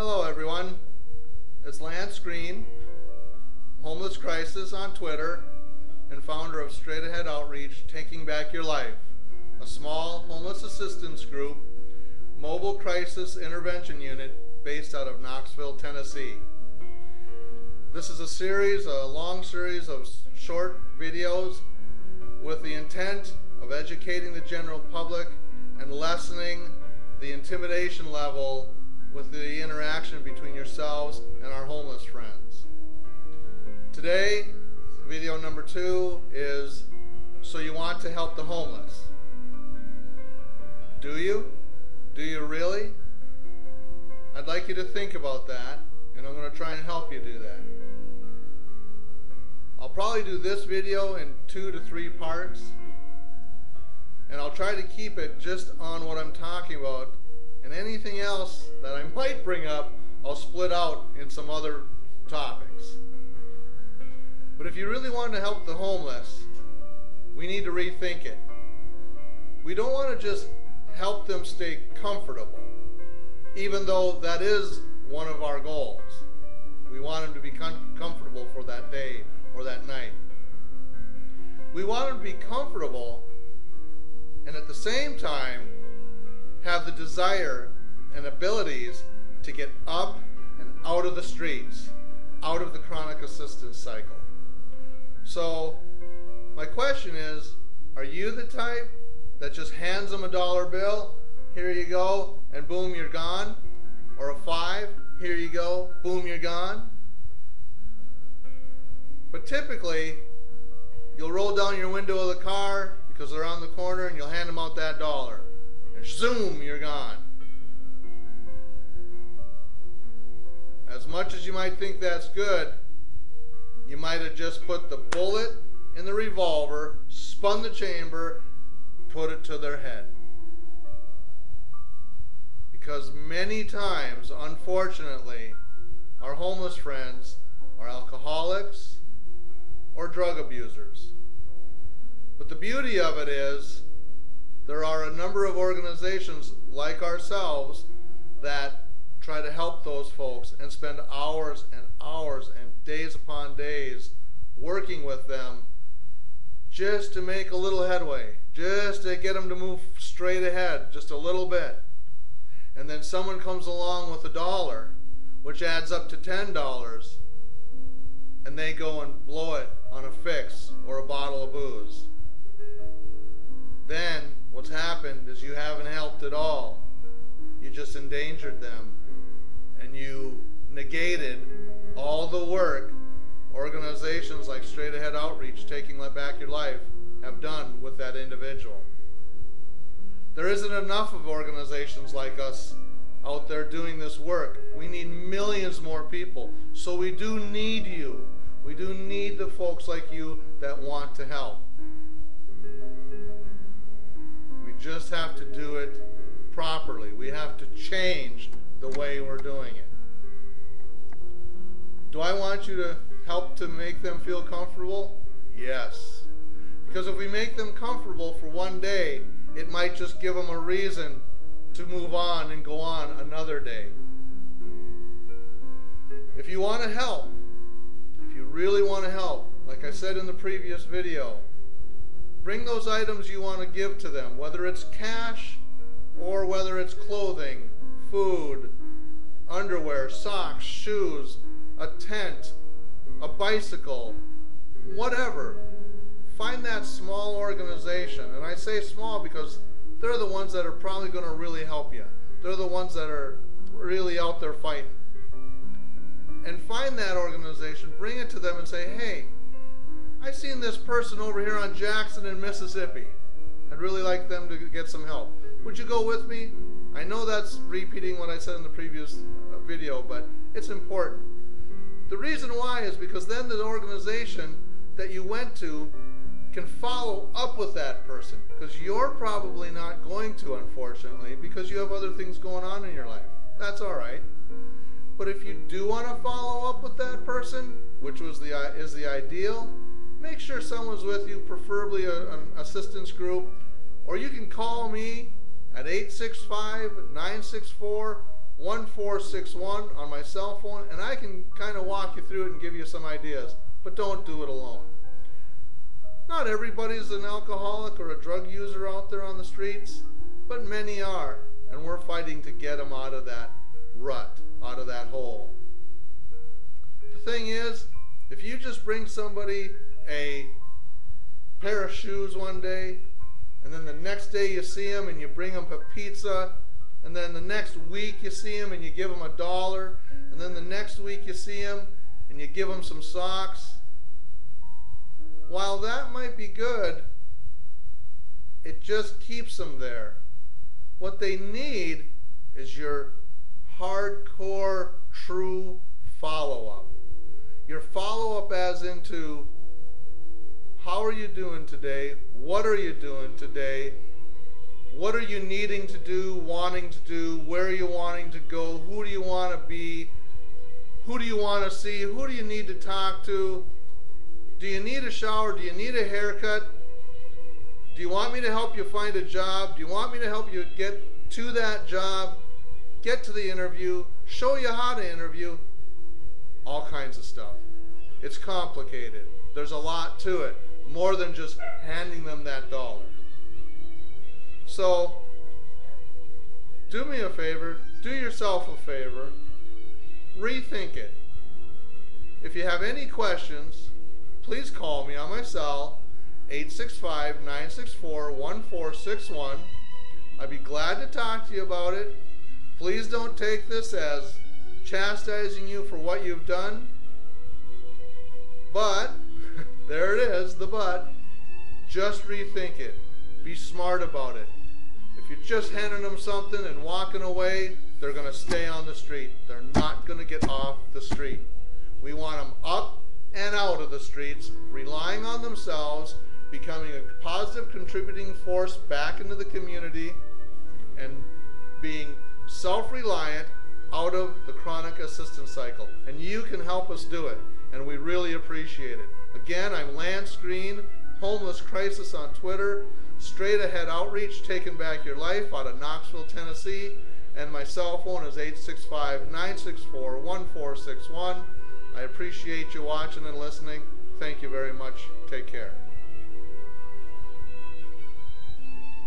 Hello everyone, it's Lance Green, HomelessCrisis on Twitter, and founder of Straight Ahead Outreach, Taking Back Your Life, a small homeless assistance group, mobile crisis intervention unit based out of Knoxville, Tennessee. This is a long series of short videos with the intent of educating the general public and lessening the intimidation level with the interaction between yourselves and our homeless friends. Today, video number 2 is, so you want to help the homeless. Do you? Do you really? I'd like you to think about that, and I'm going to try and help you do that. I'll probably do this video in 2 to 3 parts, and I'll try to keep it just on what I'm talking about, and anything else that I might bring up, I'll split out in some other topics. But if you really want to help the homeless, we need to rethink it. We don't want to just help them stay comfortable, even though that is one of our goals. We want them to be comfortable for that day or that night. We want them to be comfortable and at the same time have the desire and abilities to get up and out of the streets, out of the chronic assistance cycle. So my question is, are you the type that just hands them a $1 bill, here you go, and boom, you're gone? Or a 5, here you go, boom, you're gone? But typically, you'll roll down your window of the car because they're on the corner and you'll hand them out that $1. And zoom, you're gone. As much as you might think that's good, you might have just put the bullet in the revolver, spun the chamber, put it to their head. Because many times, unfortunately, our homeless friends are alcoholics or drug abusers. But the beauty of it is, there are a number of organizations like ourselves that try to help those folks and spend hours and hours and days upon days working with them just to make a little headway, just to get them to move straight ahead just a little bit. And then someone comes along with $1, which adds up to $10, and they go and blow it on a fix or a bottle of booze. Then what's happened is you haven't helped at all. You just endangered them, and you negated all the work organizations like Straight Ahead Outreach, Taking Back Your Life, have done with that individual. There isn't enough of organizations like us out there doing this work. We need millions more people. So we do need you. We do need the folks like you that want to help. We just have to do it properly. We have to change the way we're doing it. Do I want you to help to make them feel comfortable? Yes. Because if we make them comfortable for one day, it might just give them a reason to move on and go on another day. If you want to help, if you really want to help, like I said in the previous video, bring those items you want to give to them, whether it's cash or whether it's clothing, food, underwear, socks, shoes, a tent, a bicycle, whatever. Find that small organization, and I say small because they're the ones that are probably going to really help you. They're the ones that are really out there fighting. And find that organization, bring it to them and say, hey, I've seen this person over here on Jackson in Mississippi. I'd really like them to get some help. Would you go with me? I know that's repeating what I said in the previous video, but it's important. The reason why is because then the organization that you went to can follow up with that person, because you're probably not going to, unfortunately, because you have other things going on in your life. That's all right. But if you do want to follow up with that person, which is the ideal, make sure someone's with you, preferably an assistance group, or you can call me at 865-964-1234 1461 on my cell phone, and I can kind of walk you through it and give you some ideas, but don't do it alone. Not everybody's an alcoholic or a drug user out there on the streets, but many are, and we're fighting to get them out of that rut, out of that hole. The thing is, if you just bring somebody a pair of shoes one day, and then the next day you see them and you bring them a pizza, and then the next week you see them and you give them $1, and then the next week you see them and you give them some socks, while that might be good, it just keeps them there. What they need is your hardcore, true follow-up. Your follow-up as into, how are you doing today? What are you doing today? What are you needing to do, wanting to do? Where are you wanting to go? Who do you want to be? Who do you want to see? Who do you need to talk to? Do you need a shower? Do you need a haircut? Do you want me to help you find a job? Do you want me to help you get to that job? Get to the interview? Show you how to interview? All kinds of stuff. It's complicated. There's a lot to it. More than just handing them that $1. So, do me a favor, do yourself a favor, rethink it. If you have any questions, please call me on my cell, 865-964-1461. I'd be glad to talk to you about it. Please don't take this as chastising you for what you've done. But, there it is, the but. Just rethink it. Be smart about it. If you're just handing them something and walking away, they're going to stay on the street. They're not going to get off the street. We want them up and out of the streets, relying on themselves, becoming a positive contributing force back into the community, and being self-reliant out of the chronic assistance cycle. And you can help us do it, and we really appreciate it. Again, I'm Lance Green, HomelessCrisis on Twitter, Straight Ahead Outreach, Taking Back Your Life out of Knoxville, Tennessee, and my cell phone is 865-964-1461. I appreciate you watching and listening. Thank you very much. Take care.